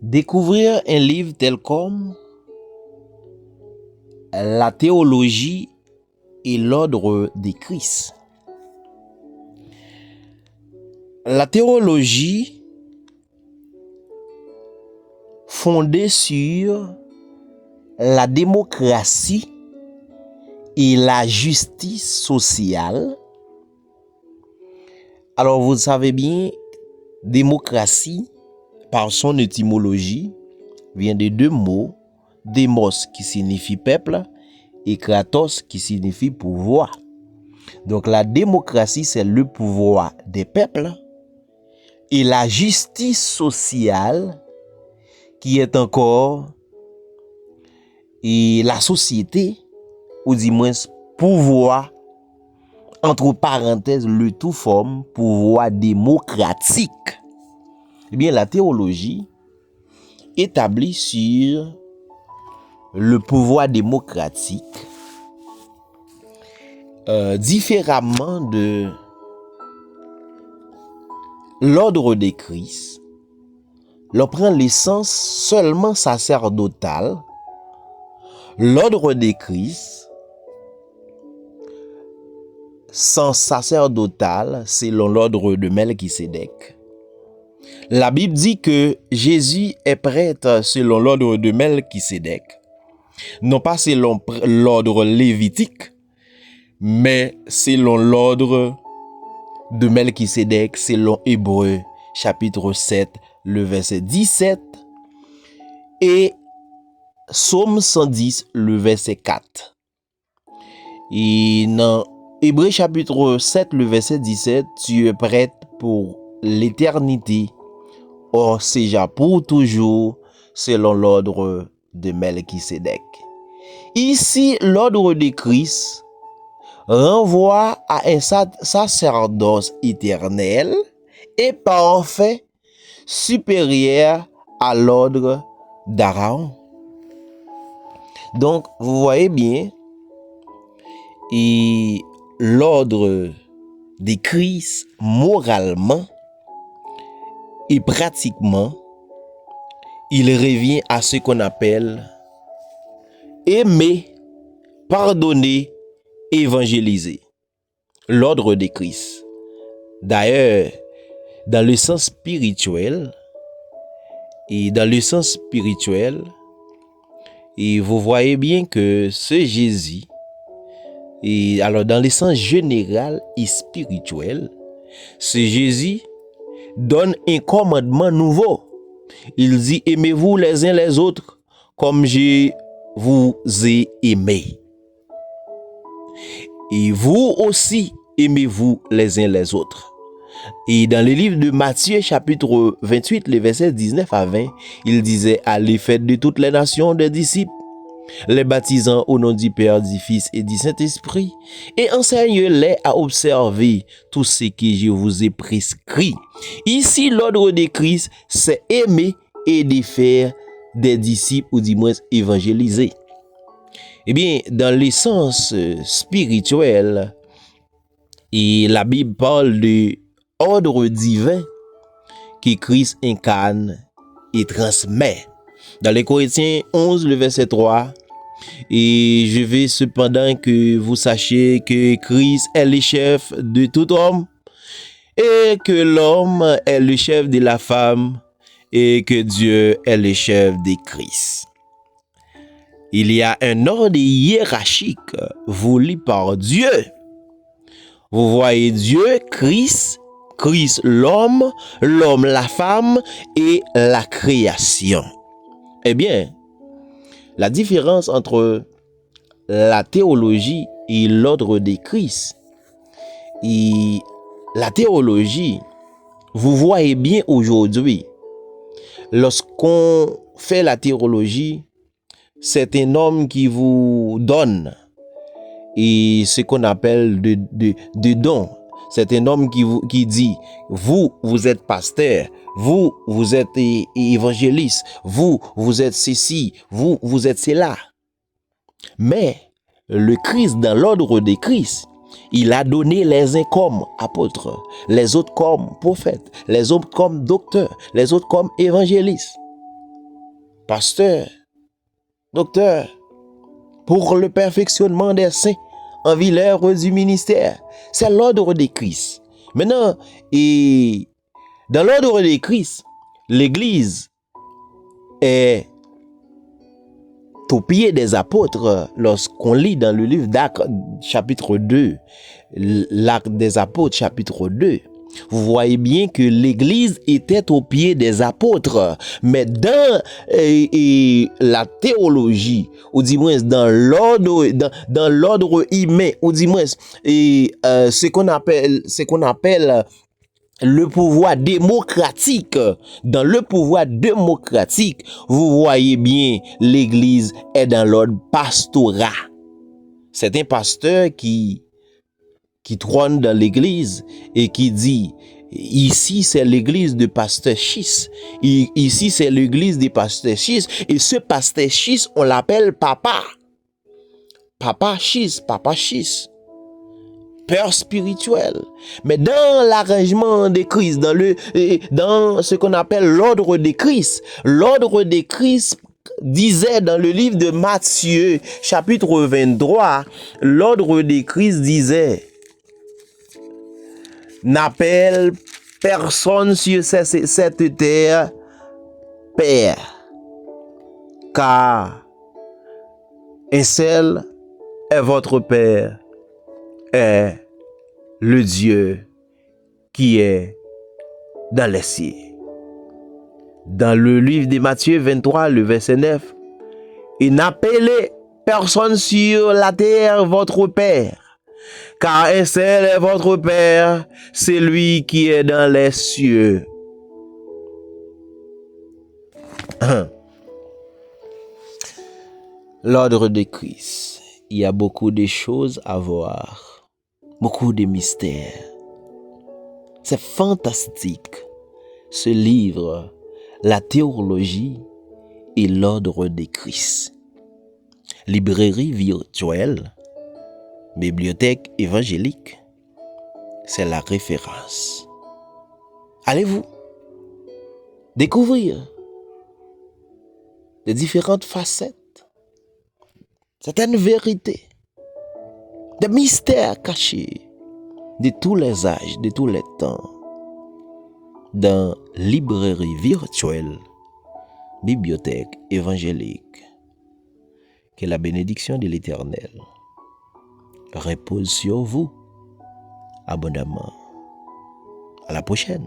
Découvrir un livre tel comme La théologie et l'ordre de Christ. La théologie fondée sur la démocratie et la justice sociale. Alors vous savez bien, démocratie, par son étymologie, vient de deux mots, démos qui signifie peuple et kratos qui signifie pouvoir. Donc la démocratie, c'est le pouvoir des peuples et la justice sociale qui est encore et la société, ou du moins pouvoir, entre parenthèses, le tout forme pouvoir démocratique. Eh bien, la théologie établie sur le pouvoir démocratique, différemment de l'ordre de Christ, l'on prend l'essence seulement sacerdotale. L'ordre de Christ, sans sacerdotal, selon l'ordre de Melchisédek. La Bible dit que Jésus est prêtre selon l'ordre de Melchisédek, non pas selon l'ordre lévitique, mais selon l'ordre de Melchisédek, selon Hébreux chapitre 7, le verset 17, et Psaume 110, le verset 4. Et dans Hébreux chapitre 7, le verset 17, tu es prêtre pour l'éternité, or c'est pour toujours, selon l'ordre de Melchisédek. Ici, l'ordre de Christ renvoie à un sacerdoce éternel et parfait, supérieur à l'ordre d'Aaron. Donc, vous voyez bien, et l'ordre de Christ, moralement et pratiquement, il revient à ce qu'on appelle aimer, pardonner, évangéliser. L'ordre de Christ. D'ailleurs, dans le sens spirituel, et vous voyez bien que ce Jésus, et alors dans le sens général et spirituel, ce Jésus donne un commandement nouveau. Il dit, aimez-vous les uns les autres comme je vous ai aimé. Et vous aussi, aimez-vous les uns les autres. Et dans le livre de Matthieu, chapitre 28, les versets 19 à 20, il disait, allez, faites de toutes les nations des disciples, les baptisant au nom du Père, du Fils et du Saint-Esprit, et enseignez-les à observer tout ce que je vous ai prescrit. Ici, l'ordre de Christ, c'est aimer et de faire des disciples, ou du moins évangéliser. Eh bien, dans le sens spirituel, et la Bible parle de ordre divin que Christ incarne et transmet. Dans les Corinthiens 11, le verset 3, et je veux cependant que vous sachiez que Christ est le chef de tout homme, et que l'homme est le chef de la femme, et que Dieu est le chef de Christ. Il y a un ordre hiérarchique voulu par Dieu. Vous voyez Dieu, Christ l'homme, l'homme la femme et la création. Eh bien, la différence entre la théologie et l'ordre de Christ, et la théologie, vous voyez bien aujourd'hui, lorsqu'on fait la théologie, c'est un homme qui vous donne et ce qu'on appelle de dons. C'est un homme qui dit, vous êtes pasteur, vous êtes évangéliste, vous êtes ceci, vous êtes cela. Mais le Christ, dans l'ordre de Christ, il a donné les uns comme apôtres, les autres comme prophètes, les autres comme docteurs, les autres comme évangélistes. pasteur, docteur, pour le perfectionnement des saints en vue l'œuvre du ministère. C'est l'ordre de Christ. Maintenant, et dans l'ordre de Christ, l'Église est au pied des apôtres. Lorsqu'on lit dans le livre d'Actes chapitre 2, l'Acte des apôtres chapitre 2, vous voyez bien que l'Église était au pied des apôtres. Mais dans la théologie, ou du moins dans l'ordre humain, ou du moins ce qu'on appelle le pouvoir démocratique. Dans le pouvoir démocratique, vous voyez bien, l'Église est dans l'ordre pastorat. C'est un pasteur qui trône dans l'Église et qui dit, ici c'est l'Église de pasteur Chis, ici c'est l'Église des pasteurs Chis, et ce pasteur Chis, on l'appelle papa. Papa Chis, père spirituel. Mais dans l'arrangement de Christ, dans ce qu'on appelle l'ordre de Christ disait dans le livre de Matthieu, chapitre 23, l'ordre de Christ disait, n'appelle personne sur cette terre père, car un seul est votre Père, est le Dieu qui est dans les cieux. Dans le livre de Matthieu 23, le verset 9, et n'appelez personne sur la terre votre Père, car un seul est votre Père, c'est lui qui est dans les cieux. L'ordre de Christ, il y a beaucoup de choses à voir, beaucoup de mystères. C'est fantastique, ce livre, la théologie et l'ordre de Christ. Librairie virtuelle, bibliothèque évangélique, c'est la référence. Allez-vous découvrir les différentes facettes, certaines vérités, des mystères cachés de tous les âges, de tous les temps, dans librairie virtuelle, bibliothèque évangélique. Que la bénédiction de l'Éternel repose sur vous abondamment. À la prochaine.